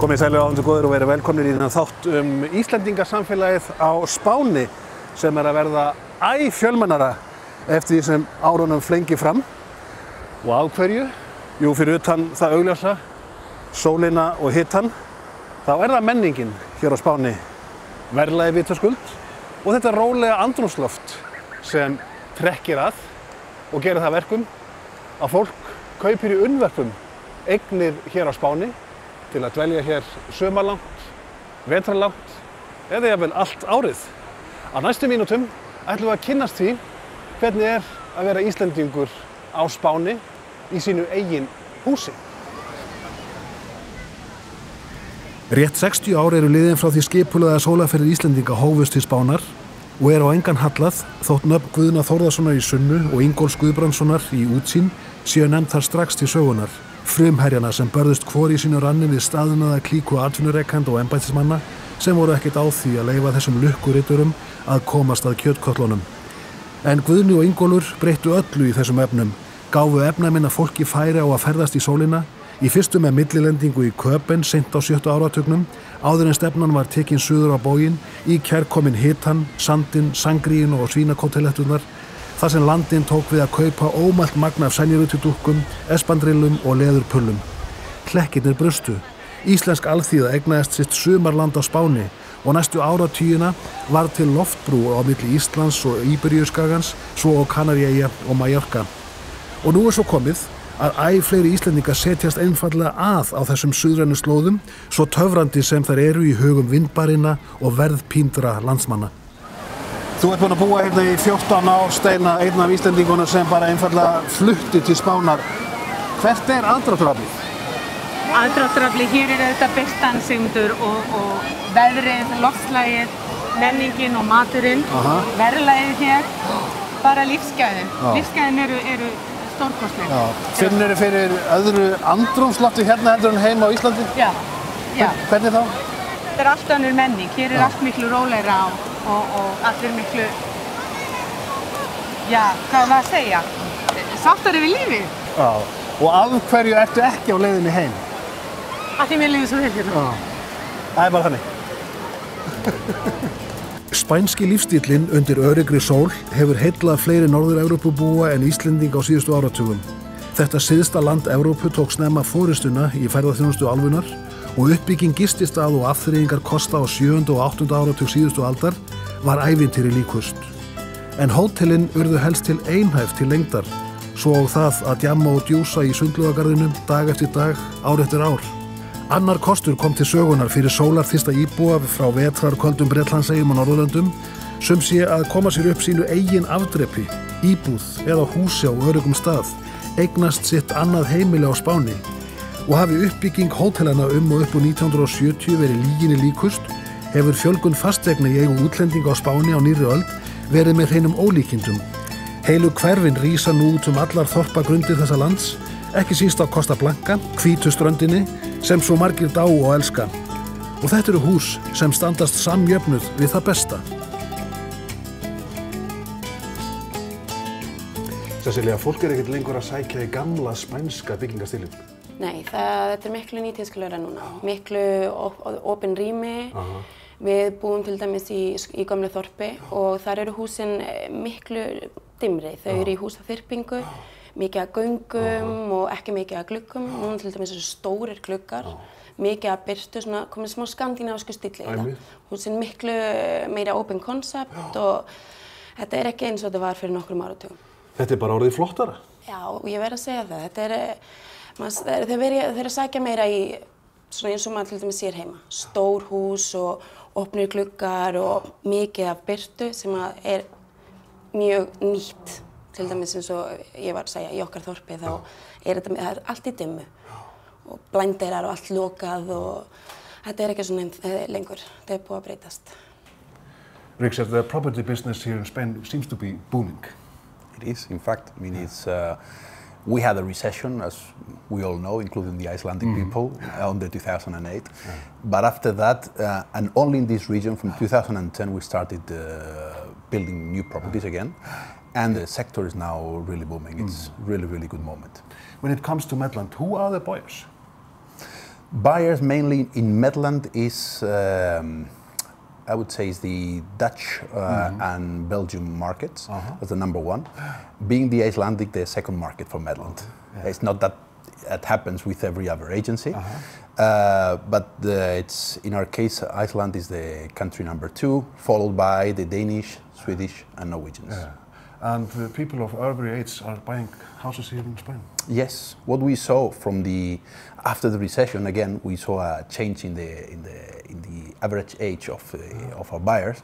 Komið sælir áhundur góður og verið velkomnir í þennan þátt Íslendingasamfélagið á Spáni sem að verða æ fjölmennara eftir því sem árunum flengir fram. Og af hverju? Jú, fyrir utan það augljósa, sólina og hitann, þá það menningin hér á Spáni, verðlagi vitaskuld og þetta rólega andrúmsloft sem trekkir að og gerir það verkum að fólk kaupir í unnvörpum eignir hér á Spáni til að dvelja hér sumarlangt, vetrarlangt eða jafnvel allt árið. Á næstu mínútum ætlum við að kynnast því hvernig að vera Íslendingur á Spáni í sínu eigin húsi. Rétt 60 ár eru liðin frá því skipulagða sólarferðir Íslendinga hófust til Spánar og á engan hallað þótt nöfn Guðna Þórðarsonar í Sunnu og Ingólfs Guðbrandssonar í Útsýn séu nefnd þar strax til sögunar. Frumherjana sem börðust hvor í sínu ranni við staðnaða klíku atvinnurekanda og embættismanna sem voru ekkert á því að leyfa þessum lukkuriturum að komast að kjötkollunum. En Guðni og Ingólfur breyttu öllu í þessum efnum, gáfu efnaminna fólki færi á að ferðast í sólina, í fyrstu með millilendingu í Köben seint á 7. áratugnum, áður en stefnan var tekin suður á bóginn, í kærkominn hitann, sandinn, sangríin og svínakóteletturnar, þar sem landinn tók við að kaupa ómælt magn af senjurutudúkkum, espandrillum og leðurpullum. Klekkirnir brustu. Íslensk alþýða eignaðist sitt sumarland á Spáni og næstu áratugina var til loftbrú á milli Íslands og Íberíuskagans, svo á Kanaríeyja og Mallorca. Og nú svo komið að æ fleiri Íslendingar setjast einfaldlega að á þessum suðrænu slóðum, svo töfrandi sem þær eru í hugum vindbarina og verðpíndra landsmanna. Þú búinn að búa hérna í 14 ár, Steina, einn af Íslendingunum sem bara einfaldlega flutti til Spánar. Hvert aðdráttaraflið? Aðdráttaraflið, hér auðvitað birtan, Sigmundur, og veðrið, loftslagið, menningin og maturinn, verðlagið hér, bara lífsgæðin. Lífsgæðin eru stórkostleg. Finnurðu fyrir öðru andrúmslofti hérna heldur en heima á Íslandi? Já. Hvernig þá? Þetta allt önnur menning, hér allt miklu rólegra og allir miklu, hvað maður að segja, sáttari við lífið. Já, og af hverju ertu ekki á leiðinni heim? Af því mér lífið svo vel hérna. Það bara þannig. Spænski lífstíllinn undir öryggri sól hefur heillað fleiri Norður-Evrópubúa en Íslendinga á síðustu áratugum. Þetta syðsta land Evrópu tók snemma forystuna í ferðaþjónustu álfunnar og uppbygging gististað og afþreyingar kosta á 7. og 8. áratug síðustu aldar var ævintýri líkust. En hótelin urðu helst til einhæft til lengdar, svo og það að djamma og djúsa í Sundlaugagarðinum dag eftir dag, ár eftir ár. Annar kostur kom til sögunar fyrir sólarþyrsta íbúa frá vetrarköldum Bretlandseyjum og Norðurlöndum, sem sé að koma sér upp sínu eigin afdrepi, íbúð eða húsi á öruggum stað, eignast sitt annað heimili á Spáni. Og hafi uppbygging hótelana og upp úr 1970 verið lyginni líkust, hefur fjölgun fasteigna í eigu útlendinga á Spáni á nýrri öld verið með hreinum ólíkindum. Heilu hverfin rísa nú út allar þorpagrundir þessa lands, ekki síst á Costa Blanca, hvítu ströndinni, sem svo margir dá og elska. Og þetta eru hús sem standast samjöfnuð við það besta. Cecilia, fólk ekkert lengur að sækja í gamla spænska byggingastílinn. Nei, þetta miklu nýtíðskulegra núna, miklu opin rými. Við búum til dæmis í gömlu þorpi og þar eru húsin miklu dimmri. Þau eru í húsaþyrpingu, mikið af göngum og ekki mikið af gluggum. Núna til dæmis þessu stórir gluggar, mikið af birtu, komið smá skandinavísku stíll í það. Húsin miklu meira open concept og þetta ekki eins og þetta var fyrir nokkrum áratugum. Þetta bara orðið flottara? Já, og ég verð að segja það. Þeir eru að sækja meira í svona eins og maður til dæmis sér heima. Stór hús og opnir gluggar og mikið af birtu sem mjög nýtt. Til dæmis eins og ég var að segja í okkar þorpi þá þetta allt í dimmu. Og blændeirar og allt lokað og þetta ekki svona lengur. Þetta búið að breytast. Richard, the property business here in Spain seems to be booming. It is, in fact. I mean, we had a recession, as we all know, including the Icelandic people, under 2008. But after that, and only in this region, from 2010, we started building new properties again. And the sector is now really booming. It's really, really good moment. When it comes to Medland, who are the buyers? Buyers mainly in Midland is, I would say, is the Dutch and Belgium markets as the number one, being the Icelandic the second market for Midland. It's not that it happens with every other agency, but it's in our case, Iceland is the country number 2, followed by the Danish, Swedish, and Norwegians. And people of every age are buying houses here in Spain? Yes, what we saw after the recession, again, we saw a change in the average age of our buyers,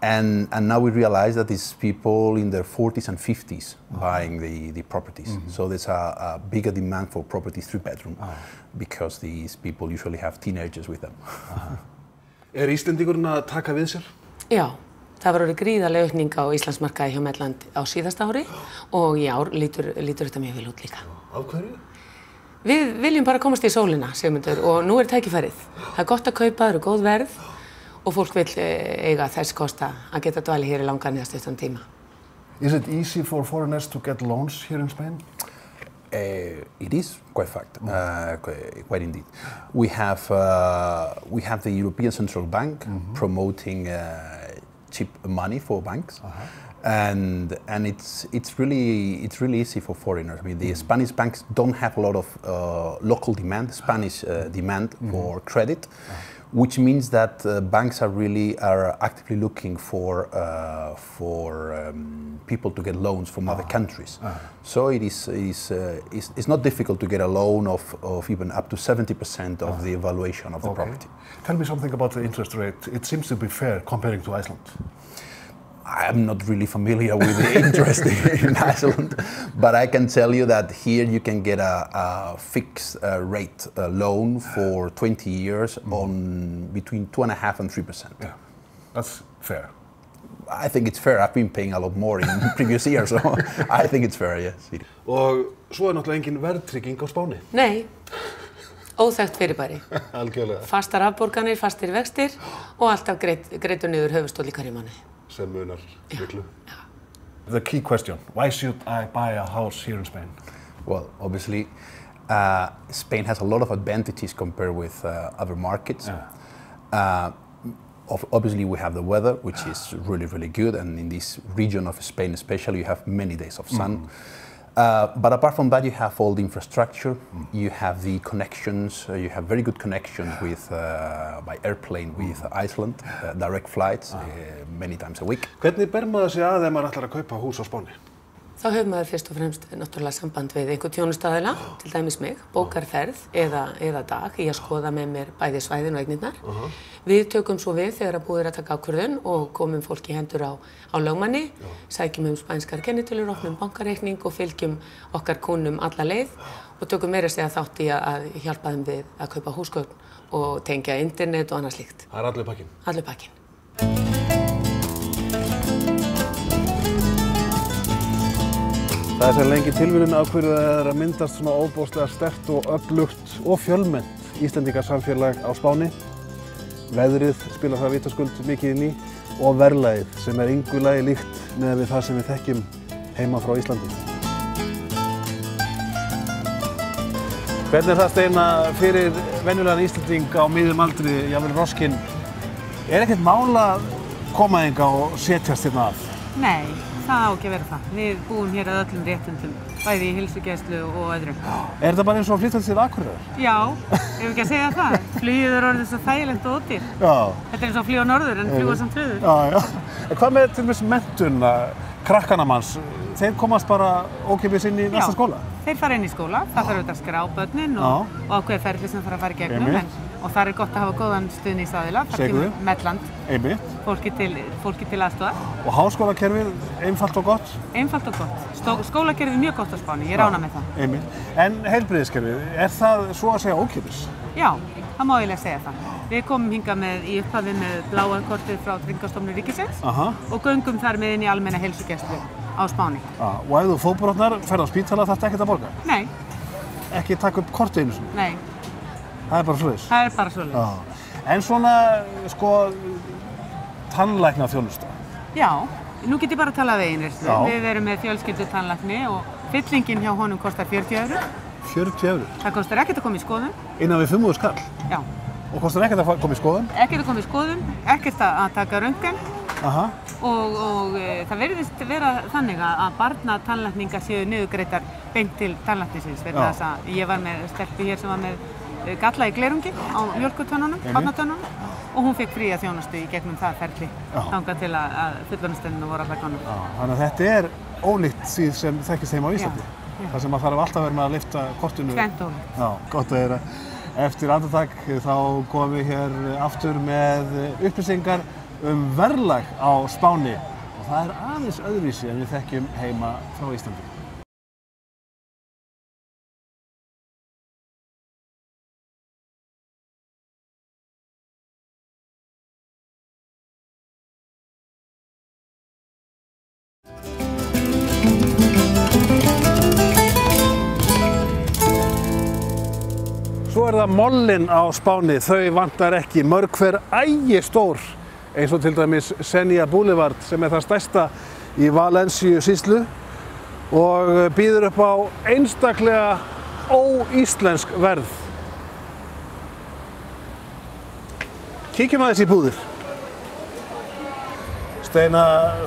and now we realize that it's people in their 40s and 50s buying the properties. So there's a bigger demand for properties 3-bedroom because these people usually have teenagers with them. Íslendingurinn að taka við sér? Já. Það var orðið gríðarleg aukning á Íslandsmarkaði hjá Medland á síðasta ári og í ár lítur þetta mjög vel út líka. Af hverju? Við viljum bara komast í sólina, Sigmundur, og nú tækifærið. Það gott að kaupa, það gott verð og fólk vill eiga þess kosta að geta dvalið hér í langan eða stuttan tíma. Is it easy for foreigners to get loans here in Spain? It is quite quite indeed. We have the European Central Bank promoting cheap money for banks, and it's really easy for foreigners. I mean, the Spanish banks don't have a lot of local demand, Spanish demand for credit, which means that banks are actively looking for people to get loans from other countries. So it's not difficult to get a loan of even up to 70% of the evaluation of the property. Tell me something about the interest rate. It seems to be fair comparing to Iceland. I'm not really familiar with the interest in Iceland, but I can tell you that here you can get a fixed rate loan for 20 years on between 2.5% and 3%. Yeah, that's fair. I think it's fair. I've been paying a lot more in previous years, so I think it's fair, yes. Og svo náttúrulega engin verðtrygging á Spáni. Nei, óþekkt fyrirbæri. Algjörlega. Fastar afborganir, fastir vextir og alltaf greiddur niður höfuðstóll í hverju mánuði. Sem munar miklu. The key question, why should I buy a house here in Spain? Well, obviously, Spain has a lot of advantages compared with other markets. Obviously, we have the weather, which is really good, and in this region of Spain especially, you have many days of sun. But apart from that, you have all the infrastructure, you have the connections, you have very good connections with, by airplane with Iceland, direct flights many times a week. Hvernig ber maður sig að ef maður ætlar að kaupa hús á Spáni? Þá hefur maður fyrst og fremst náttúrulega samband við einhver þjónustaðila, til dæmis mig, bókar ferð eða dag í að skoða með mér bæði svæðin og eignirnar. Við tökum svo við þegar búið að taka ákvörðun og komum fólki í hendur á lögmanni, sækjum spænskar kennitölur, opnum bankareikning og fylgjum okkar kúnnum alla leið og tökum meira segja þátt í að hjálpa þeim við að kaupa húsgögn og tengja internet og annað slíkt. Það allur pakkinn? Allur pakkinn. Það sem lengi tilviljun af hverju það að myndast svona óbóðslega sterkt og öflugt og fjölmennt Íslendingasamfélag á Spáni. Veðrið spilar það vitaskuld mikið inn í og verðlagið sem engu lagi líkt með við það sem við þekkjum heima frá Íslandi. Hvernig það Steina fyrir venjulegan Íslending á miðjum aldri, jafnvel roskinn, ekkert mál að koma hingað og setjast hérna að? Nei, það á ekki að vera það. Við búum hér að öllum réttindum, bæði í heilsugæslu og öðrum. Er þetta bara eins og að flytja til Akureyrar? Já, ef við ekki að segja það. Flugið orðið svo þægilegt og ódýrt. Já. Þetta eins og að fljúga norður en fljúga samt suður. Já. En hvað með til dæmis menntun krakkana manns? Þeir komast bara ókeypis inn í næsta skóla? Þeir fara inn í skóla, það þarf auðvitað að skrá börnin og ákveða ferli sem þarf að fara í gegnum. Og það gott að hafa góðan stuðningsaðila, þar kemur Medland, fólki til aðstoðar. Og háskólakerfið, einfalt og gott? Einfalt og gott. Skólakerfið er mjög gott á Spáni, ég rána með það. En heilbrigðiskerfið, er það svo að segja ókeypis? Já, það má eiginlega segja það. Við komum hingað í upphafi með bláa kortið frá Tryggingastofnun ríkisins og göngum þar með inn í almenna heilsugæslu á Spáni. Og ef þú fótbrotnar, ferð á spítala, þarftu ekkert að borga? Nei. Ekki taka upp kortið einu sinni? Nei. Það bara svoleiðis? Það bara svoleiðis. En svona, tannlæknaþjónusta? Já, nú get ég bara að tala af eigin reynslu. Við erum með fjölskyldu tannlækni og fyllingin hjá honum kostar 40 €. 40 €? Það kostar ekkert að koma í skoðun. Innan við 5.000 kall? Já. Og kostar ekkert að koma í skoðun? Ekkert að koma í skoðun, ekkert að taka röntgen. Aha. Og það virðist vera þannig að barnatannlækningar séu niðurgreiddar beint til tannlæknisins. Vegna þess að ég var með stelpu hér sem var með galla í glerungi á mjólkurtönnunum, barnatönnunum, og hún fekk fría þjónustu í gegnum það ferli þangað til að fullorðinstenninu voru allar konur. Þannig að þetta er ólíkt því sem þekkist heima á Íslandi. Það sem að þarf alltaf að vera með að lyfta kortinu. Tvennt ólíkt. Já, gott að heyra. Eftir andartak þá komum við hér aftur með upplýsingar verðlag á Spáni og það er aðeins öðruvísi en við þekkjum heima frá Íslandi. Svo er það mollin á Spáni, þau vantar ekki, mörg hver ægistór, eins og til dæmis Senja Boulevard sem er það stærsta í Valencia sýslu og býður upp á einstaklega óíslensk verð. Kíkjum aðeins í búðir. Steina,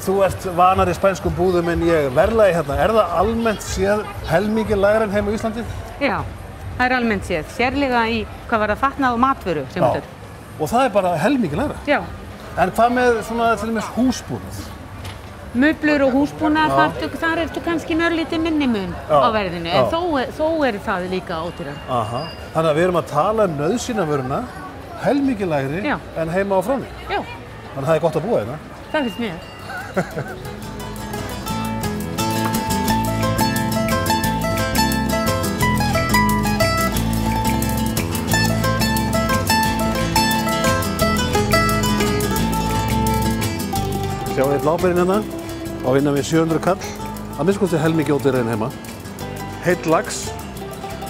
þú ert vanari spænskum búðum en ég. Verðlagi hérna, er það almennt séð helmingi lægra en heima á Íslandi? Já, það er almennt séð. Sérlega í hvað var það fatnað og matvöru sem þetta. Og það er bara helmingi lægra? Já. En hvað með svona til dæmis húsbúnað? Möblur og húsbúnað, þar ertu kannski örlítið minni mun á verðinu, en þó er það líka ódýrara. Aha. Þannig að við erum að tala nauðsynjavöruna helmingi lægri en heima á Fróni. Já. Þannig að það er gott að búa hérna. Það finnst mér. Sjáum við blábærin hérna á innan við 700 kall, að minnst kosti helmingi ódýrari en heima. Heill lax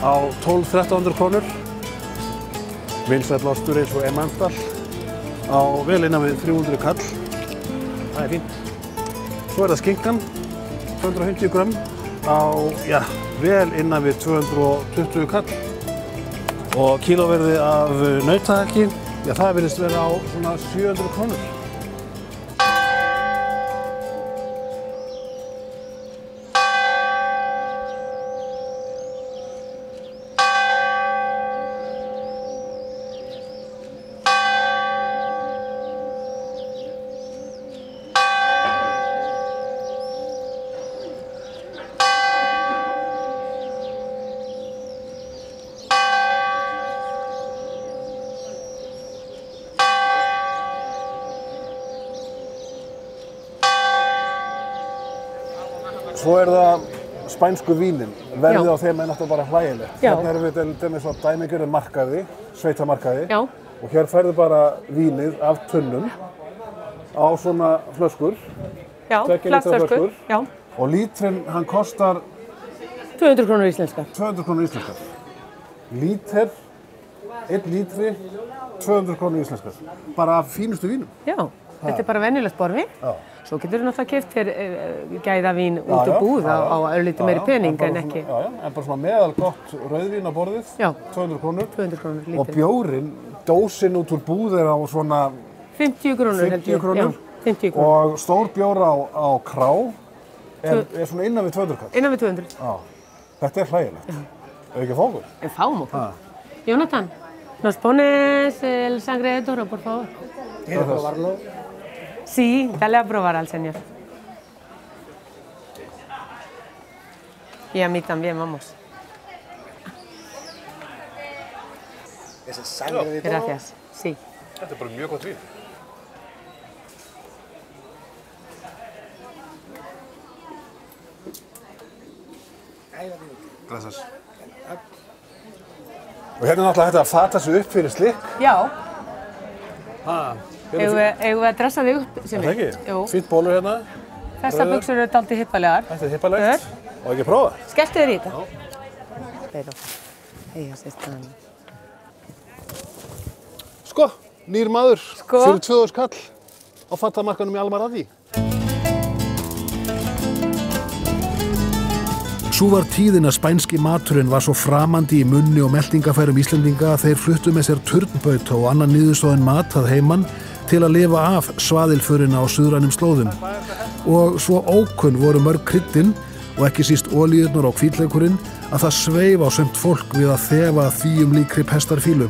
á 1200–1300 krónur. Vinsæll ostur eins og Emmental á vel innan við 300 kall. Það er fínt. Svo er það skinkan, 250 grömm á, vel innan við 220 kall. Og kílóverði af nautahakki, það virðist vera á svona 700 krónur. Svo er það spænsku vínin. Verðið á þeim er náttúrulega bara hlægilegt. Hérna erum við til dæmis á dæmigerðum markaði, sveitamarkaði. Já. Og hér færðu bara vínið af tunnum á svona flöskur. Já, plastflöskur. Já. Og lítrinn, hann kostar 200 krónur íslenskar. 200 krónur íslenskar. Lítir, 1 lítri, 200 krónur íslenskar. Bara af fínustu vínum. Já, þetta er bara venjulegt borði. Já. Svo getur þú náttúrulega keypt þér gæðavín út úr búð á örlítið meiri pening en ekki. Já, en bara svona meðal gott rauðvín á borðið, 200 krónur. 200 krónur, lítið. Og bjórinn, dósinn út úr búð er á svona 50 krónur held ég. 50 krónur. 50 krónur. Og stór bjór á krá er svona innan við 200 kall. Innan við 200. Já. Þetta er hlægilegt. Ef ekki fókur? En fáum okkur. Jonathan, ¿nos pones el sangre de toro, por favor? ¿Quieres probarlo? Sí, dale a probar al señor. Y a mí también, vamos. ¿Ese sangre de toro? Gracias, sí. Þetta er bara mjög gott vín. Gracias. Og hérna er náttúrulega hægt að fata sig upp fyrir slikk. Já. Eigum við að dressa þig upp sem við? Það ekki? Jú. Fínt bólur hérna. Þessar buxur eru dálítið hippalegar. Þetta er hippalegt. Og ekki prófa? Skelltu þér í þetta. Já. Sko, nýr maður fyrir 2000 kall á fatamarkanum í Almaradí. Sú var tíðin að spænski maturinn var svo framandi í munni og meltingafærum Íslendinga að þeir fluttu með sér turnbauta og annan niðurstóðin mat að heiman til að lifa af svaðilförina á suðrænum slóðum. Og svo ókunn voru mörg kryddin og ekki síst olíurnar og hvítlaukurinn að það sveif á sumt fólk við að þefa þvíum líkri pestarfílu.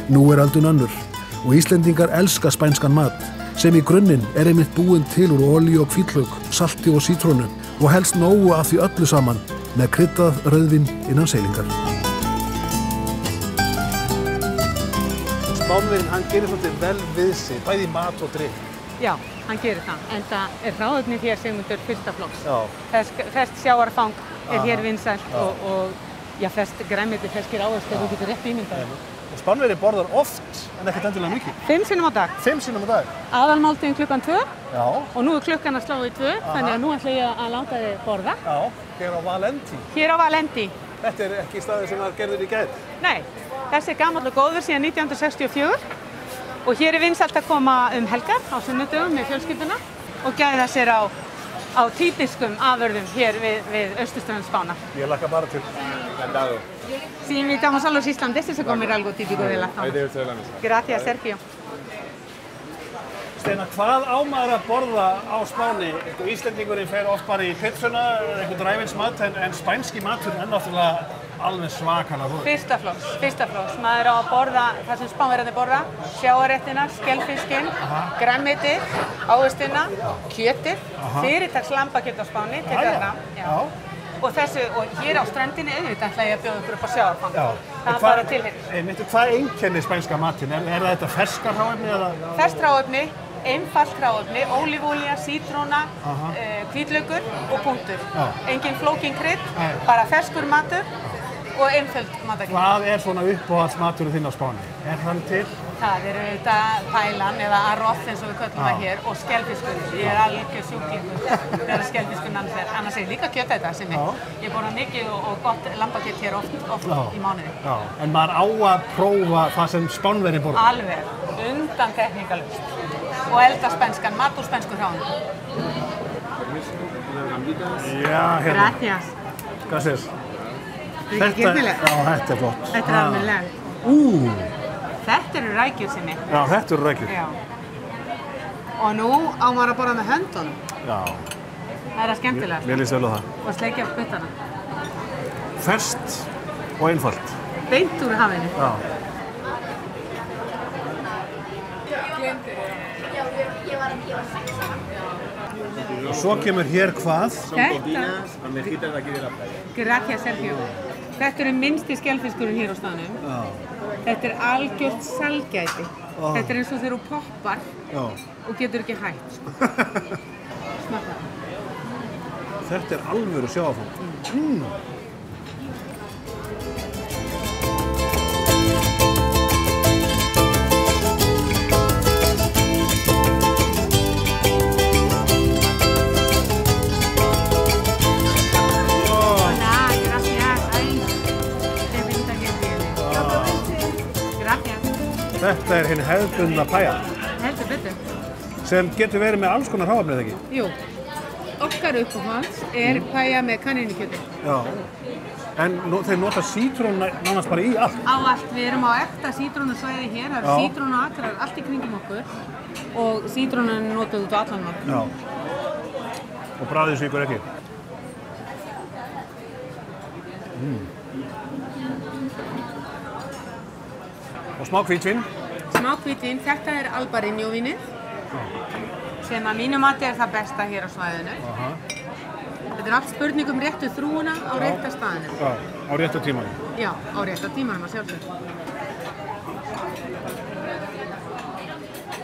Nú öldun önnur og Íslendingar elska spænskan mat sem í grunninn einmitt búinn til úr olíu og hvítlauk, salti og sítrónu og helst nógu af því öllu saman með kryddað rauðvín innan seilingar. Spánverjinn, hann gerir svolítið vel við sig, bæði í mat og drykk. Já, hann gerir það. En það hráefnið hér Sigmundur fyrsta flokks. Já. Ferskt sjávarfang hér vinsælt og ferskt grænmeti, ferskir ávextir, þú getur rétt ímyndað. Og Spánverjinn borðar oft, en ekkert endilega mikið. 5 sinnum á dag. 5 sinnum á dag? Aðalmáltíðin klukkan 2. Já. Og nú klukkan að slá í 2, þannig að nú ætla ég að láta þig borða. Já, hér á Valenti. Hér á Valenti. Þetta ekki staður sem var gerður í gær? Nei, þessi gamall og góður síðan 1964 og hér vinsælt að koma helgar á sunnudögum með fjölskylduna og gæða sér á típiskum afurðum hér við austurströnd Spánar. Yo la cámara te encantado. Si invitamos a los islandeses a comer algo típico de la zona. Ahí debe ser la mesa. Gracias, Sergio. Steinar, hvað á maður að borða á Spáni? Íslendingurinn fer oft bara í pizzuna eða einhvern ræfinsmat en spænski matur er náttúrulega alveg svakalega góður. Fyrsta flokks. Maður á að borða það sem Spánverjarnir borða, sjávarréttina, skelfiskinn, grænmetið, ávextina, kjötið, fyrirtaks lambakjöt á Spáni, Já. Og hér á ströndinni auðvitað ætla ég að bjóða ykkur upp á sjávarfang. Það er bara tilheyrir. Hvað einkennir spænska matinn? Er þetta ferskar hráefni eða? Ferskt hráefni, einfalt hráefni, ólífólía, sítróna, hvítlaukur og punktur. Engin flókin krydd, bara ferskur matur og einföld matargerð. Hvað svona uppáhaldsmaturinn þinn á Spáni? Er hann til? Það auðvitað pælan eða arroz eins og við köllum það hér og skelfiskur. Ég algjör sjúklingur þegar skelfiskur annars líka kjötæta sem ég borða mikið og gott lambakjöt hér oft í mánuði. Já, en maður á að prófa það sem Spánverjinn borðar? Alveg, undantekningarlaust. Og elda spænskan, mat úr spænsku hráinu. Já, hérna. Gracias. Gracias. Þetta er flott. Þetta er alveg. Þetta eru rækjur sinni. Já, þetta eru rækjur. Já. Og nú á maður að borða með höndunum. Já. Það skemmtilegast. Mér líst vel á það. Og sleikja upp puttana. Ferskt og einfalt. Beint úr hafinu. Já. Og svo kemur hér hvað? Þetta. Gracias, Sergio. Þetta eru minnsti skelfiskurinn hér á staðnum. Já. Þetta er algjört salgæti. Þetta er eins og þegar þú poppar og getur ekki hægt. Smakka. Þetta er alvöru sjávarfang. Þetta er hinn hefðbundna paella. Heldur betur. Sem getur verið með alls konar hráefni, eða ekki? Jú. Okkar uppáhalds paella með kanínukjöti. Já. En þeir nota sítrónu nánast bara í allt? Á allt. Við erum á ekta sítrónusvæði hér. Það eru sítrónuakrar allt í kringum okkur. Og sítrónan er notuð út á allan mark. Já. Og bragðið svíkur ekki? Og smá hvítvín? Smá hvítvín. Þetta er Albarino-vínið sem að mínu mati er það besta hér á svæðinu. Þetta er allt spurning réttu þrúuna á rétta staðinu. Já, á rétta tímanum. Já, á rétta tímanum að sjálfsögðu.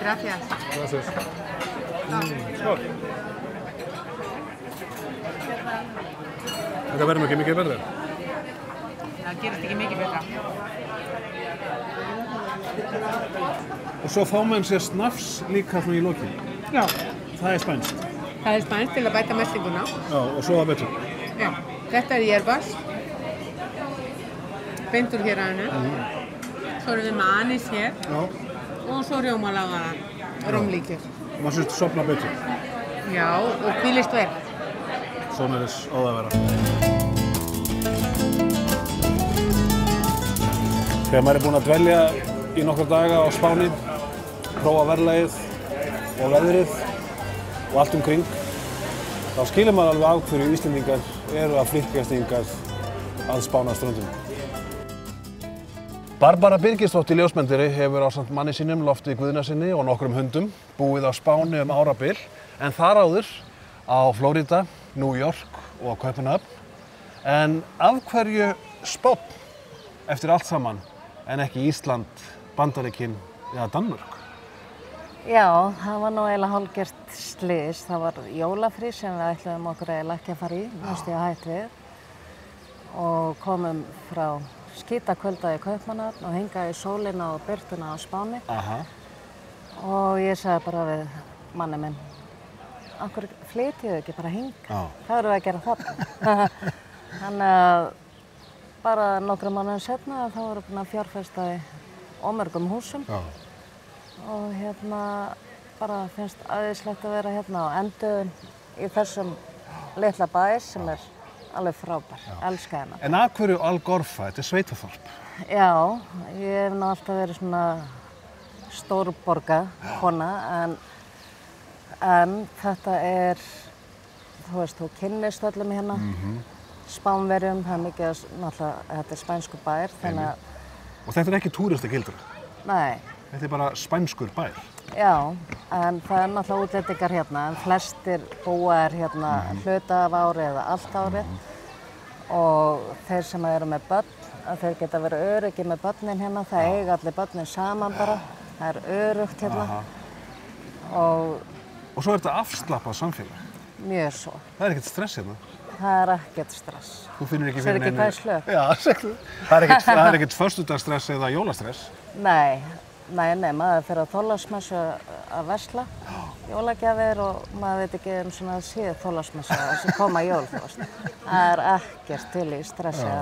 Gracias. Gracias. Skål. Þetta verður ekki mikið betra? Það gerist ekki mikið betra. Og svo fá maður sér snafs líka svona í lokin. Já. Það er spænskt. Það er spænskt til að bæta meltinguna. Já, og svo að betur. Já. Þetta er hierbas. Beint úr hér að hennu. Svo erum við með anís hér. Já. Og svo rjómalagaðan rómlíkjur. Og maður sést sofna betur. Já, og hvílist vel. Svona er þess á það að vera. Þegar maður búinn að dvelja í nokkra daga á Spáni, prófa verðlagið og veðrið og allt umkring, þá skilur maður alveg á hverju Íslendingar eru að flykkjast hingað að Spánarströndum. Barbara Birgisdóttir ljósmyndari hefur ásamt manni sínum, Lofti Guðnasyni og nokkrum hundum búið á Spáni árabil, en þar áður á Flórída, New York og Kaupmannahöfn. En af hverju Spánn eftir allt saman en ekki Ísland, Bandaríkin eða Danmörk? Já, það var nú eiginlega hálfgert slys. Það var jólafrí sem við ætluðum okkur eiginlega ekki að fara í, næstu ég hætt við. Og komum frá skítakvölda í Kaupmannahöfn og hingað í sólina og birtuna á Spáni. Aha. Og ég sagði bara við manni minn, af hverju flytjum við ekki bara hingað? Já. Hvað erum við að gera þarna? Þannig að bara nokkrum mánuðum seinna þá vorum við búin að fjárfesta í ómörgum húsum. Já. Og bara finnst æðislegt að vera hérna á enduðum í þessum litla bæ sem alveg frábær. Elska hérna. En af hverju Algorfa? Þetta sveitaþorp. Já, ég hef nú alltaf verið svona stórborga kona en þetta þú veist, þú kynnist öllum hérna. Spánverjum, það mikið, náttúrulega, þetta spænsku bær, þannig að... Og þetta ekki túristakildra? Nei. Þetta bara spænskur bær? Já, en það náttúrulega útlendingar hérna, en flestir búa hérna hluta af ári eða allt árið. Og þeir sem eru með börn, þeir geta verið öruggir með börnin hérna, það eiga allir börnin saman bara, það öruggt hérna. Og svo þetta afslappað samfélag? Mjög svo. Það ekkert stress hérna? Það ekkert stress. Þú finnur ekki fyrir neinu... Sér ekki hvað er slökk? Já, segðu. Það ekkert föstudagsstress eða jólastress? Nei, maður fer á Þorláksmessu að versla, jólagjafir og maður veit ekki svona síðu Þorláksmessu sem koma jól, þú veist. Það ekkert til í stressi.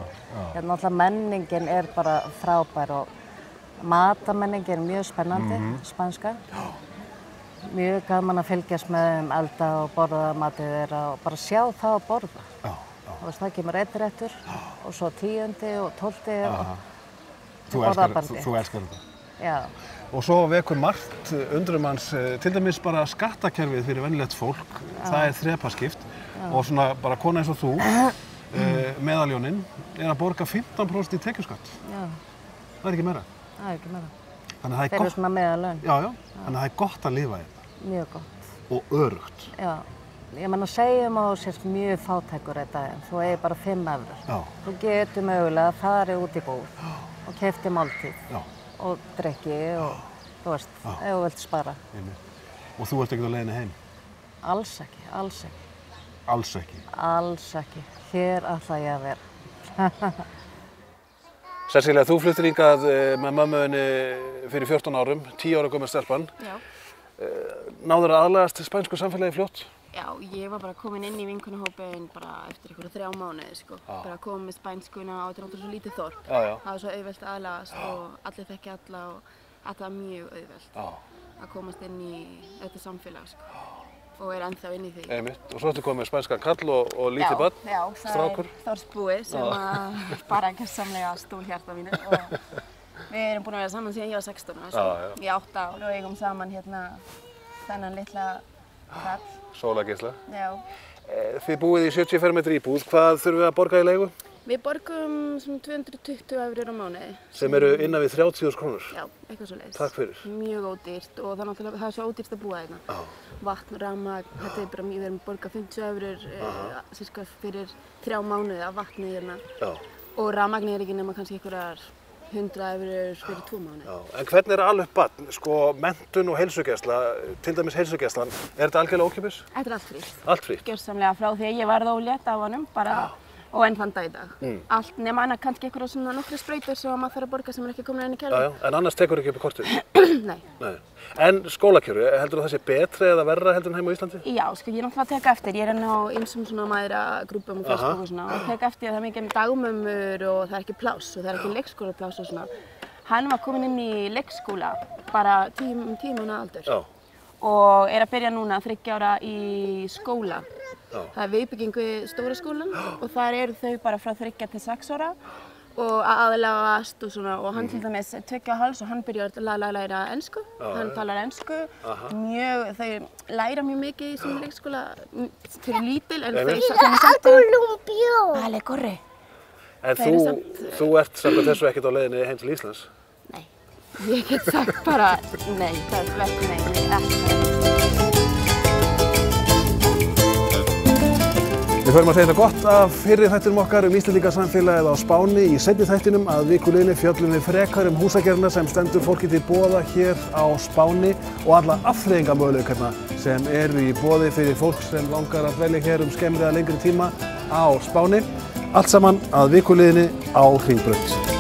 Hérna alltaf menningin bara frábær og matamenningin mjög spennandi, spænska. Mjög gaman að fylgjast með þeim, elda og borða matið þeirra og bara sjá það að borða. Þú veist, það kemur einn réttur og svo 10. og 12. Þú elskar þetta? Já. Og svo vekur margt undrum hans, til dæmis bara skattakerfið fyrir venjulegt fólk, það þrepaskipt og svona bara kona eins og þú, meðaljónin, að borga 15% í tekjuskatt. Já. Það ekki meira? Það ekki meira. Þeir eru svona meðalaun. Já, þannig að það gott að lifa hérna. Mjög gott. Og öruggt. Já. Ég meina, segjum að þú sért mjög fátækur einn daginn, þú eigi bara 5 evrur. Já. Þú getur mögulega að fara út í búð og keypti máltíð og drykki og þú veist, ef þú vilt spara. Og þú ert ekkert á leiðinni heim? Alls ekki, alls ekki. Alls ekki? Alls ekki. Hér ætla ég að vera. Cecilia, þú fluttir hingað með mömmuðinni fyrir 14 árum, 10 ára gömul stelpan. Já. Náður að aðlagast spænsku samfélagi fljótt? Já, ég var bara komin inn í vinkonahópinn bara eftir einhverja 3 mánuði, sko. Bara komin með spænskuna og þetta er náttúrulega svo lítið þorp. Það var svo auðvelt að aðlagast og allir þekki alla og þetta var mjög auðvelt að komast inn í þetta samfélag, sko. Og ennþá inn í því. Einmitt. Og svo ertu komið með spænskan kall og lítið barn, strákur. Já, það Þórsbúi sem bara gersamlega stól hjarta mínu. Og við erum búin að vera saman síðan ég var 16 ára, í 8 ár og eigum saman hérna þennan litla kall. Sólargeisla. Já. Þið búið í 70 fermetri íbúð, hvað þurfum við að borga í leigu? Við borgum svona 220 evrur á mánuði. Sem eru innan við 30.000 krónur? Já, eitthvað svoleiðis. Takk fyrir. Mjög ódýrt og það er svo ódýrt að búa hérna. Vatn, rafmagn, þetta bara við erum að borga 50 evrur cirka fyrir 3 mánuði af vatni hérna. Og rafmagni ekki nema kannski einhverjar 100 evrur fyrir 2 mánuði. En hvernig alveg barn, sko, menntun og heilsugæsla, til dæmis heilsugæslan, þetta algjörlega ókeypis? Þetta allt frítt. Allt frítt? Gjörsamlega frá því að ég varð ólétt af honum, bara og enn þann dag í dag. Allt nema annað kannski einhverja svona nokkra sprautur sem maður þarf að borga sem ekki komin inn í kerfið. En annars tekur ekki upp í kortið? Nei. En skólakjöru, heldur það sé betri eða verra heldur en heima á Íslandi? Já, sko, ég er náttúrulega að teka eftir. Ég er enn á ýmsum svona mæðragrúppum og Facebook og svona og teka eftir að það er mikið dagmömmur og það er ekki pláss og það er ekki leikskólapláss og svona. Hann var komin inn í leikskóla bara 10 mánaða aldur. Og er að byrja núna 3 ára í skóla. Það er viðbygging við stóra skólan og þar eru þau bara frá 3 til 6 ára og aðlagast og svona, og hann til dæmis 2,5 og hann byrjar að læra ensku, hann talar ensku, þau læra mjög mikið í svona leikskóla, þau eru lítil en Vale, corre. En þú ert samkvæmt þessu ekkert á leiðinni heim til Íslands? Nei, ég get sagt bara nei, það er ekki ekki. Við förum að segja þetta gott af fyrri þættinum okkar Íslendingasamfélagið á Spáni. Í seinni þættinum að vikuliðinni fjöllum við frekar húsagerðina sem stendur fólki til boða hér á Spáni og alla afþreyingamöguleikana sem eru í boði fyrir fólk sem langar að dvelja hér skemmri eða lengri tíma á Spáni. Allt saman að vikuliðinni á Hringbraut.